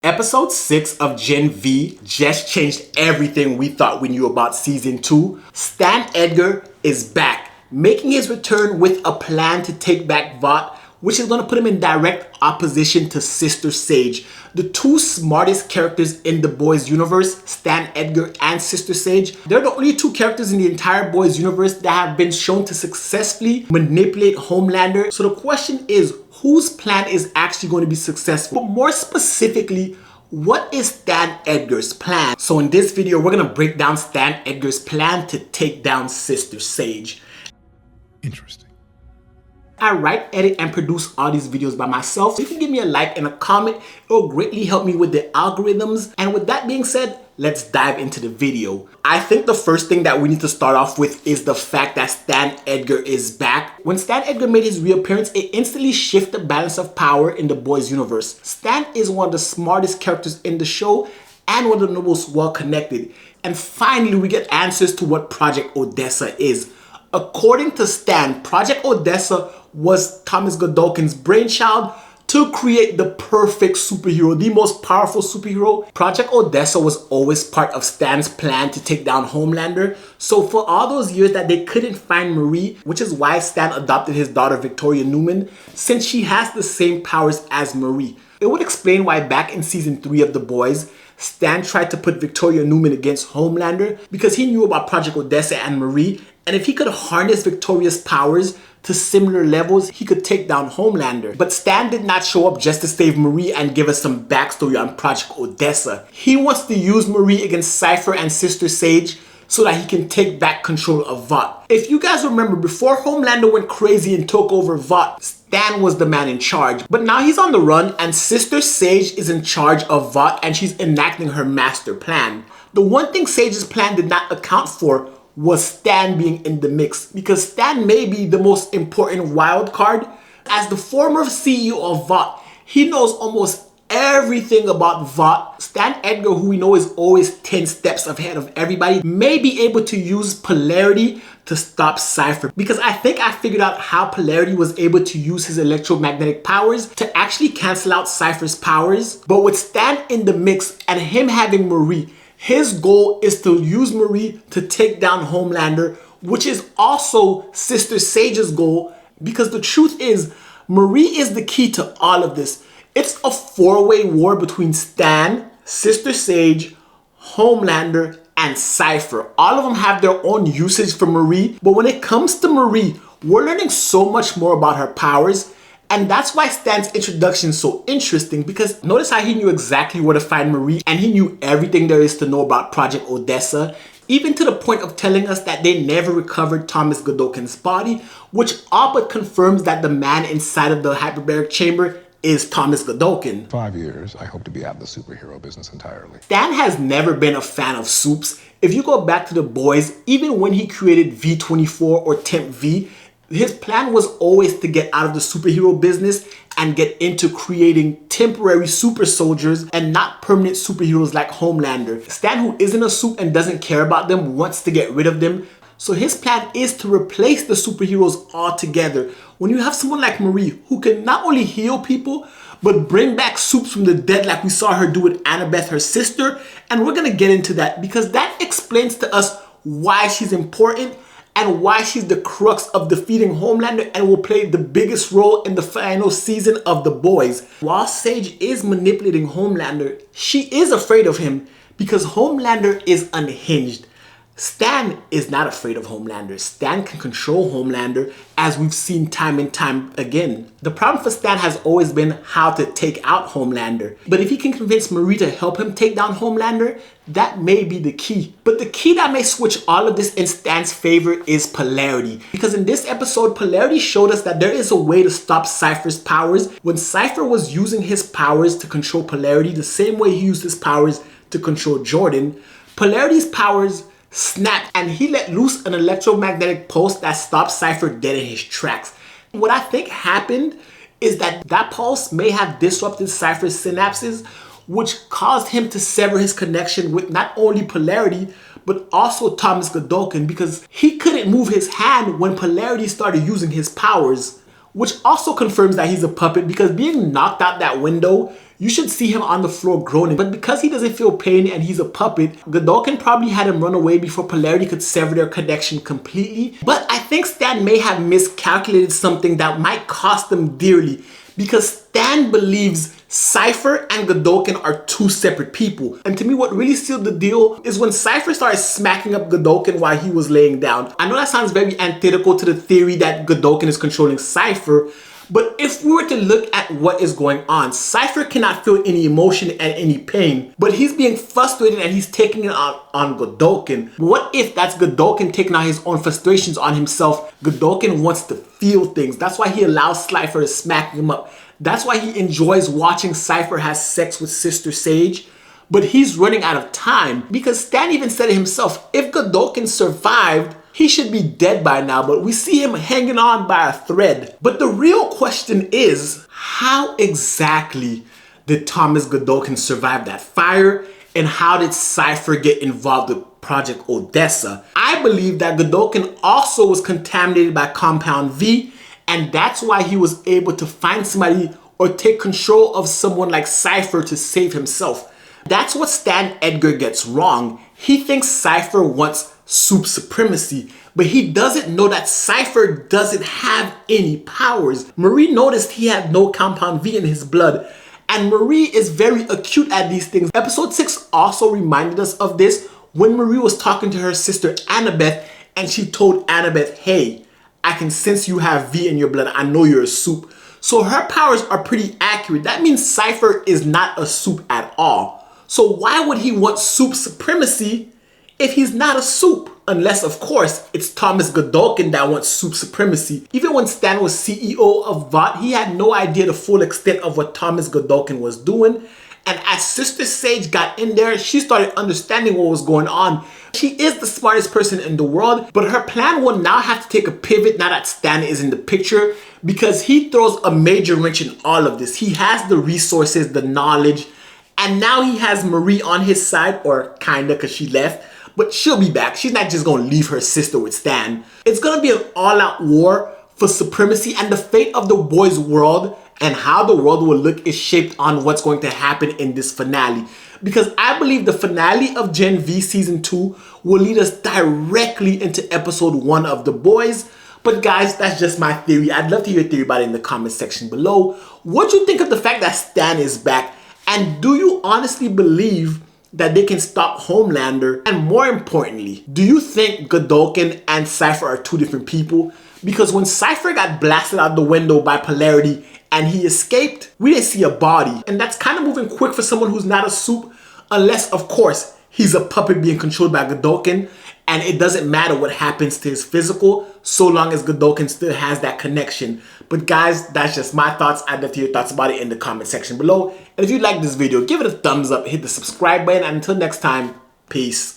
Episode 6 of Gen V just changed everything we thought we knew about Season 2. Stan Edgar is back, making his return with a plan to take back Vought, which is going to put him in direct opposition to Sister Sage. The two smartest characters in the Boys universe, Stan Edgar and Sister Sage. They're the only two characters in the entire Boys universe that have been shown to successfully manipulate Homelander. So the question is, whose plan is actually going to be successful? But more specifically, what is Stan Edgar's plan? So in this video, we're going to break down Stan Edgar's plan to take down Sister Sage. Interesting. I write, edit, and produce all these videos by myself. So you can give me a like and a comment. It will greatly help me with the algorithms. And with that being said, let's dive into the video. I think the first thing that we need to start off with is the fact that Stan Edgar is back. When Stan Edgar made his reappearance, it instantly shifted the balance of power in the Boys universe. Stan is one of the smartest characters in the show and one of the most well-connected. And finally, we get answers to what Project Odessa is. According to Stan, Project Odessa was Thomas Godolkin's brainchild to create the perfect superhero, the most powerful superhero. Project Odessa was always part of Stan's plan to take down Homelander. So for all those years that they couldn't find Marie, which is why Stan adopted his daughter Victoria Newman, since she has the same powers as Marie. It would explain why back in season 3 of The Boys, Stan tried to put Victoria Newman against Homelander because he knew about Project Odessa and Marie, and if he could harness Victoria's powers to similar levels, he could take down Homelander. But Stan did not show up just to save Marie and give us some backstory on Project Odessa. He wants to use Marie against Cipher and Sister Sage so that he can take back control of Vought. If you guys remember, before Homelander went crazy and took over Vought, Stan was the man in charge. But now he's on the run and Sister Sage is in charge of Vought and she's enacting her master plan. The one thing Sage's plan did not account for was Stan being in the mix, because Stan may be the most important wild card. As the former CEO of Vought, he knows almost everything about Vought. Stan Edgar, who we know is always 10 steps ahead of everybody, may be able to use Polarity to stop Cipher, because I think I figured out how Polarity was able to use his electromagnetic powers to actually cancel out Cipher's powers. But with Stan in the mix and him having Marie, his goal is to use Marie to take down Homelander, which is also Sister Sage's goal, because the truth is, Marie is the key to all of this. It's a four-way war between Stan, Sister Sage, Homelander, and Cipher. All of them have their own usage for Marie, but when it comes to Marie, we're learning so much more about her powers. And that's why Stan's introduction is so interesting, because notice how he knew exactly where to find Marie and he knew everything there is to know about Project Odessa, even to the point of telling us that they never recovered Thomas Godolkin's body, which all but confirms that the man inside of the hyperbaric chamber is Thomas Godolkin. 5 years, I hope to be out of the superhero business entirely. Stan has never been a fan of soups. If you go back to The Boys, even when he created V24 or Temp V, his plan was always to get out of the superhero business and get into creating temporary super soldiers and not permanent superheroes like Homelander. Stan, who isn't a suit and doesn't care about them, wants to get rid of them. So his plan is to replace the superheroes altogether. When you have someone like Marie, who can not only heal people, but bring back soups from the dead like we saw her do with Annabeth, her sister. And we're gonna get into that because that explains to us why she's important and why she's the crux of defeating Homelander and will play the biggest role in the final season of The Boys. While Sage is manipulating Homelander, she is afraid of him because Homelander is unhinged. Stan is not afraid of Homelander. Stan can control Homelander, as we've seen time and time again. The problem for Stan has always been how to take out Homelander. But if he can convince Marie to help him take down Homelander, that may be the key. But the key that may switch all of this in Stan's favor is Polarity. Because in this episode, Polarity showed us that there is a way to stop Cipher's powers. When Cipher was using his powers to control Polarity, the same way he used his powers to control Jordan, Polarity's powers snapped and he let loose an electromagnetic pulse that stopped Cipher dead in his tracks. What I think happened is that pulse may have disrupted Cipher's synapses, which caused him to sever his connection with not only Polarity, but also Thomas Godolkin, because he couldn't move his hand when Polarity started using his powers, which also confirms that he's a puppet, because being knocked out that window, you should see him on the floor groaning. But because he doesn't feel pain and he's a puppet, Godolkin probably had him run away before Polarity could sever their connection completely. But I think Stan may have miscalculated something that might cost them dearly, because Stan believes Cipher and Godolkin are two separate people. And to me, what really sealed the deal is when Cipher started smacking up Godolkin while he was laying down. I know that sounds very antithetical to the theory that Godolkin is controlling Cipher, but if we were to look at what is going on, Cipher cannot feel any emotion and any pain, but he's being frustrated and he's taking it out on Godolkin. What if that's Godolkin taking out his own frustrations on himself? Godolkin wants to feel things. That's why he allows Cipher to smack him up. That's why he enjoys watching Cipher have sex with Sister Sage. But he's running out of time, because Stan even said it himself, if Godolkin survived, he should be dead by now, but we see him hanging on by a thread. But the real question is, how exactly did Thomas Godolkin survive that fire? And how did Cipher get involved with Project Odessa? I believe that Godolkin also was contaminated by Compound V, and that's why he was able to find somebody or take control of someone like Cipher to save himself. That's what Stan Edgar gets wrong. He thinks Cipher wants soup supremacy, but he doesn't know that Cipher doesn't have any powers. Marie noticed he had no Compound V in his blood, and Marie is very acute at these things. Episode 6 also reminded us of this when Marie was talking to her sister Annabeth, and she told Annabeth, hey, I can sense you have V in your blood. I know you're a soup. So her powers are pretty accurate. That means Cipher is not a soup at all. So why would he want soup supremacy if he's not a soup? Unless, of course, it's Thomas Godolkin that wants soup supremacy. Even when Stan was CEO of VOT, he had no idea the full extent of what Thomas Godolkin was doing. And as Sister Sage got in there, she started understanding what was going on. She is the smartest person in the world, but her plan will now have to take a pivot now that Stan is in the picture, because he throws a major wrench in all of this. He has the resources, the knowledge, and now he has Marie on his side, or kinda, because she left. But she'll be back. She's not just going to leave her sister with Stan. It's going to be an all-out war for supremacy, and the fate of the boys' world and how the world will look is shaped on what's going to happen in this finale. Because I believe the finale of Gen V Season 2 will lead us directly into Episode 1 of The Boys. But guys, that's just my theory. I'd love to hear your theory about it in the comment section below. What do you think of the fact that Stan is back? And do you honestly believe that they can stop Homelander? And more importantly, do you think Godolkin and Cipher are two different people? Because when Cipher got blasted out the window by Polarity and he escaped, we didn't see a body. And that's kind of moving quick for someone who's not a soup, unless, of course, he's a puppet being controlled by Godolkin, and it doesn't matter what happens to his physical, so long as Godolkin still has that connection. But guys, that's just my thoughts. I'd love to hear your thoughts about it in the comment section below. And if you like this video, give it a thumbs up, hit the subscribe button, and until next time, peace.